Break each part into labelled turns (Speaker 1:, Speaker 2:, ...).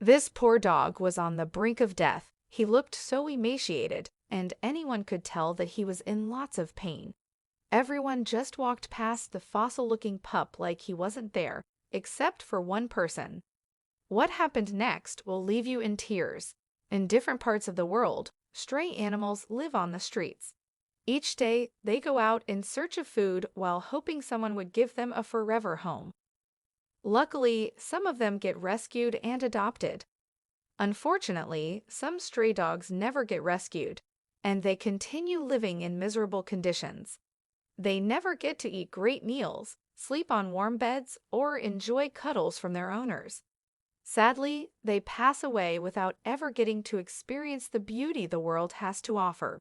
Speaker 1: This poor dog was on the brink of death. He looked so emaciated, and anyone could tell that he was in lots of pain. Everyone just walked past the fossil-looking pup like he wasn't there, except for one person. What happened next will leave you in tears. In different parts of the world, stray animals live on the streets. Each day, they go out in search of food while hoping someone would give them a forever home. Luckily, some of them get rescued and adopted. Unfortunately, some stray dogs never get rescued, and they continue living in miserable conditions. They never get to eat great meals, sleep on warm beds, or enjoy cuddles from their owners. Sadly, they pass away without ever getting to experience the beauty the world has to offer.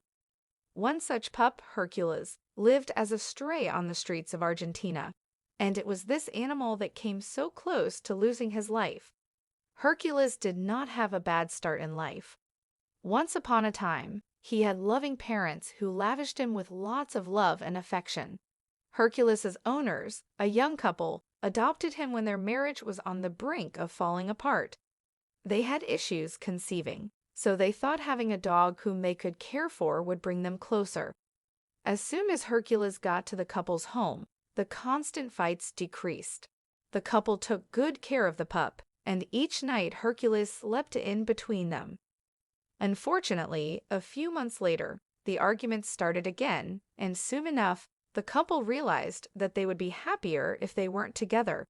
Speaker 1: One such pup, Hercules, lived as a stray on the streets of Argentina, and it was this animal that came so close to losing his life. Hercules did not have a bad start in life. Once upon a time, he had loving parents who lavished him with lots of love and affection. Hercules's owners, a young couple, adopted him when their marriage was on the brink of falling apart. They had issues conceiving, so they thought having a dog whom they could care for would bring them closer. As soon as Hercules got to the couple's home, the constant fights decreased. The couple took good care of the pup, and each night Hercules slept in between them. Unfortunately, a few months later, the arguments started again, and soon enough, the couple realized that they would be happier if they weren't together.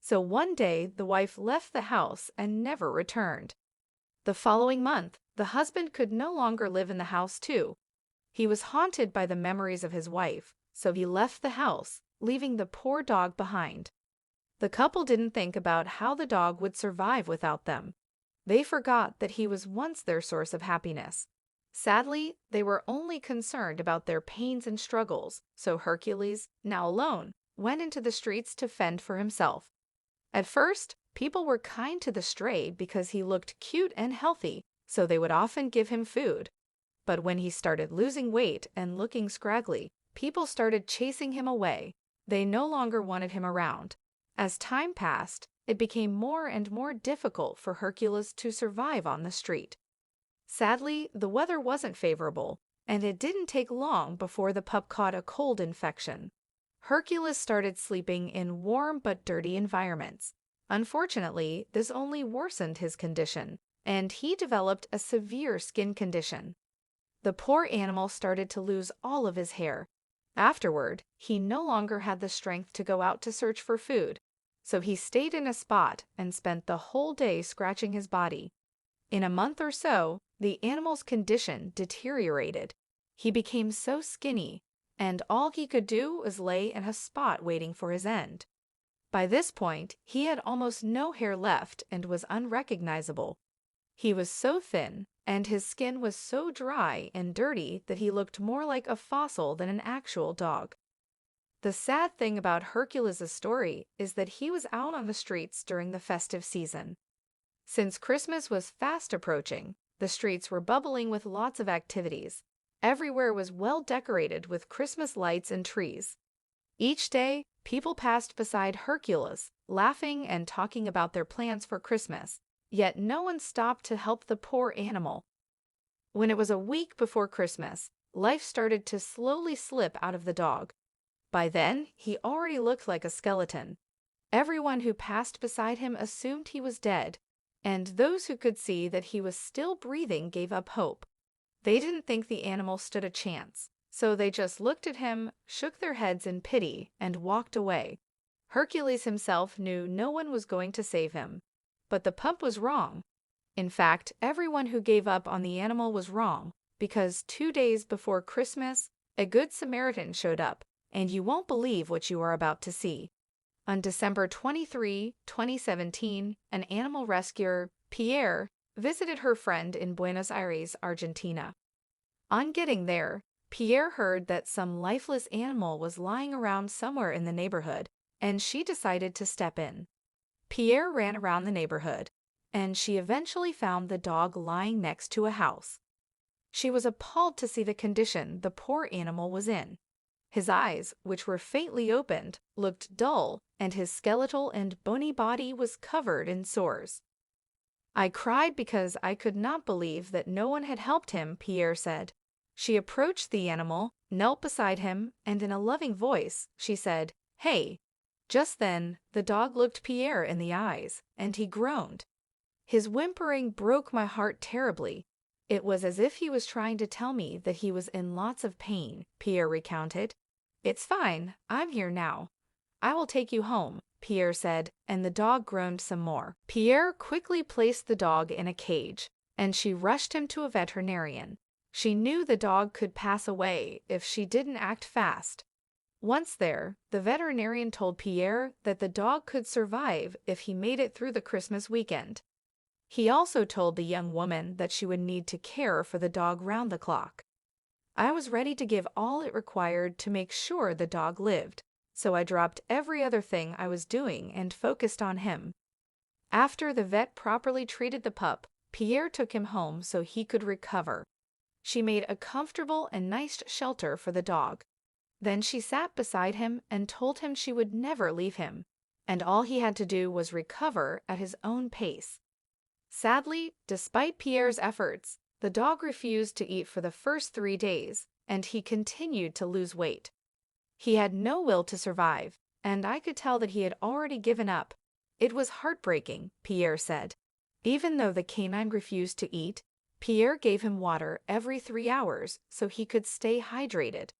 Speaker 1: So one day, the wife left the house and never returned. The following month, the husband could no longer live in the house too. He was haunted by the memories of his wife, so he left the house, leaving the poor dog behind. The couple didn't think about how the dog would survive without them. They forgot that he was once their source of happiness. Sadly, they were only concerned about their pains and struggles, so Hercules, now alone, went into the streets to fend for himself. At first, people were kind to the stray because he looked cute and healthy, so they would often give him food. But when he started losing weight and looking scraggly, people started chasing him away. They no longer wanted him around. As time passed, it became more and more difficult for Hercules to survive on the street. Sadly, the weather wasn't favorable, and it didn't take long before the pup caught a cold infection. Hercules started sleeping in warm but dirty environments. Unfortunately, this only worsened his condition, and he developed a severe skin condition. The poor animal started to lose all of his hair. Afterward, he no longer had the strength to go out to search for food, so he stayed in a spot and spent the whole day scratching his body. In a month or so, the animal's condition deteriorated. He became so skinny, and all he could do was lay in a spot waiting for his end. By this point, he had almost no hair left and was unrecognizable. He was so thin, and his skin was so dry and dirty that he looked more like a fossil than an actual dog. The sad thing about Hercules' story is that he was out on the streets during the festive season. Since Christmas was fast approaching, the streets were bubbling with lots of activities. Everywhere was well decorated with Christmas lights and trees. Each day, people passed beside Hercules, laughing and talking about their plans for Christmas, yet no one stopped to help the poor animal. When it was a week before Christmas, life started to slowly slip out of the dog. By then, he already looked like a skeleton. Everyone who passed beside him assumed he was dead, and those who could see that he was still breathing gave up hope. They didn't think the animal stood a chance, so they just looked at him, shook their heads in pity, and walked away. Hercules himself knew no one was going to save him. But the pup was wrong. In fact, everyone who gave up on the animal was wrong, because 2 days before Christmas, a Good Samaritan showed up, and you won't believe what you are about to see. On December 23, 2017, an animal rescuer, Pierre, visited her friend in Buenos Aires, Argentina. On getting there, Pierre heard that some lifeless animal was lying around somewhere in the neighborhood, and she decided to step in. Pierre ran around the neighborhood, and she eventually found the dog lying next to a house. She was appalled to see the condition the poor animal was in. His eyes, which were faintly opened, looked dull, and his skeletal and bony body was covered in sores. I cried because I could not believe that no one had helped him, Pierre said. She approached the animal, knelt beside him, and in a loving voice, she said, "Hey." Just then, the dog looked Pierre in the eyes, and he groaned. His whimpering broke my heart terribly. It was as if he was trying to tell me that he was in lots of pain, Pierre recounted. "It's fine, I'm here now. I will take you home," Pierre said, and the dog groaned some more. Pierre quickly placed the dog in a cage, and she rushed him to a veterinarian. She knew the dog could pass away if she didn't act fast. Once there, the veterinarian told Pierre that the dog could survive if he made it through the Christmas weekend. He also told the young woman that she would need to care for the dog round the clock. I was ready to give all it required to make sure the dog lived, so I dropped every other thing I was doing and focused on him. After the vet properly treated the pup, Pierre took him home so he could recover. She made a comfortable and nice shelter for the dog. Then she sat beside him and told him she would never leave him, and all he had to do was recover at his own pace. Sadly, despite Pierre's efforts, the dog refused to eat for the first 3 days, and he continued to lose weight. He had no will to survive, and I could tell that he had already given up. It was heartbreaking, Pierre said. Even though the canine refused to eat, Pierre gave him water every 3 hours so he could stay hydrated.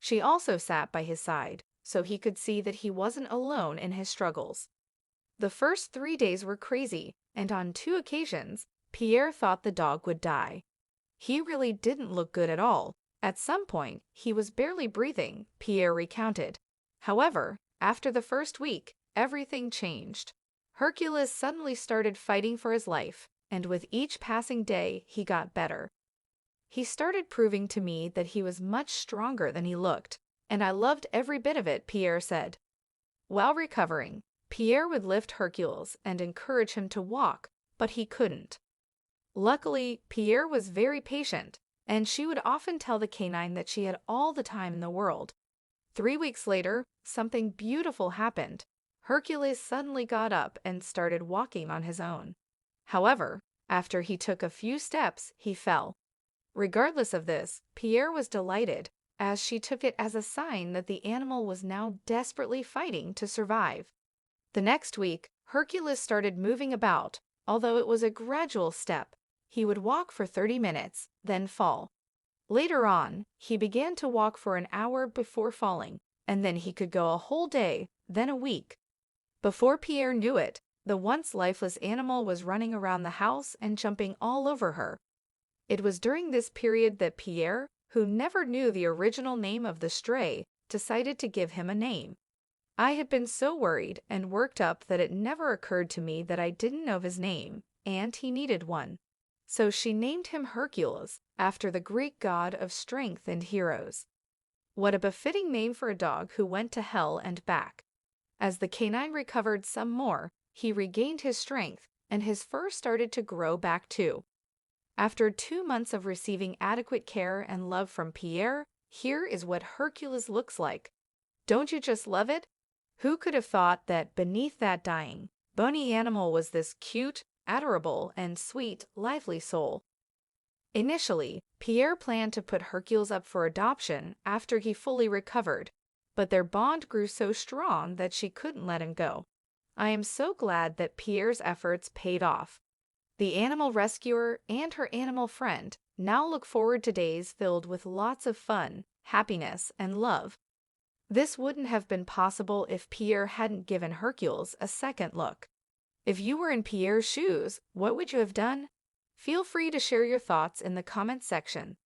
Speaker 1: She also sat by his side, so he could see that he wasn't alone in his struggles. The first 3 days were crazy, and on 2 occasions, Pierre thought the dog would die. He really didn't look good at all. At some point, he was barely breathing, Pierre recounted. However, after the first week, everything changed. Hercules suddenly started fighting for his life, and with each passing day, he got better. He started proving to me that he was much stronger than he looked, and I loved every bit of it, Pierre said. While recovering, Pierre would lift Hercules and encourage him to walk, but he couldn't. Luckily, Pierre was very patient, and she would often tell the canine that she had all the time in the world. 3 weeks later, something beautiful happened. Hercules suddenly got up and started walking on his own. However, after he took a few steps, he fell. Regardless of this, Pierre was delighted, as she took it as a sign that the animal was now desperately fighting to survive. The next week, Hercules started moving about, although it was a gradual step. He would walk for 30 minutes, then fall. Later on, he began to walk for an hour before falling, and then he could go a whole day, then a week. Before Pierre knew it, the once lifeless animal was running around the house and jumping all over her. It was during this period that Pierre, who never knew the original name of the stray, decided to give him a name. I had been so worried and worked up that it never occurred to me that I didn't know his name, and he needed one. So she named him Hercules, after the Greek god of strength and heroes. What a befitting name for a dog who went to hell and back. As the canine recovered some more, he regained his strength, and his fur started to grow back too. After 2 months of receiving adequate care and love from Pierre, here is what Hercules looks like. Don't you just love it? Who could have thought that beneath that dying, bony animal was this cute, adorable, and sweet, lively soul? Initially, Pierre planned to put Hercules up for adoption after he fully recovered, but their bond grew so strong that she couldn't let him go. I am so glad that Pierre's efforts paid off. The animal rescuer and her animal friend now look forward to days filled with lots of fun, happiness, and love. This wouldn't have been possible if Pierre hadn't given Hercules a second look. If you were in Pierre's shoes, what would you have done? Feel free to share your thoughts in the comments section.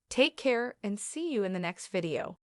Speaker 1: Take care and see you in the next video.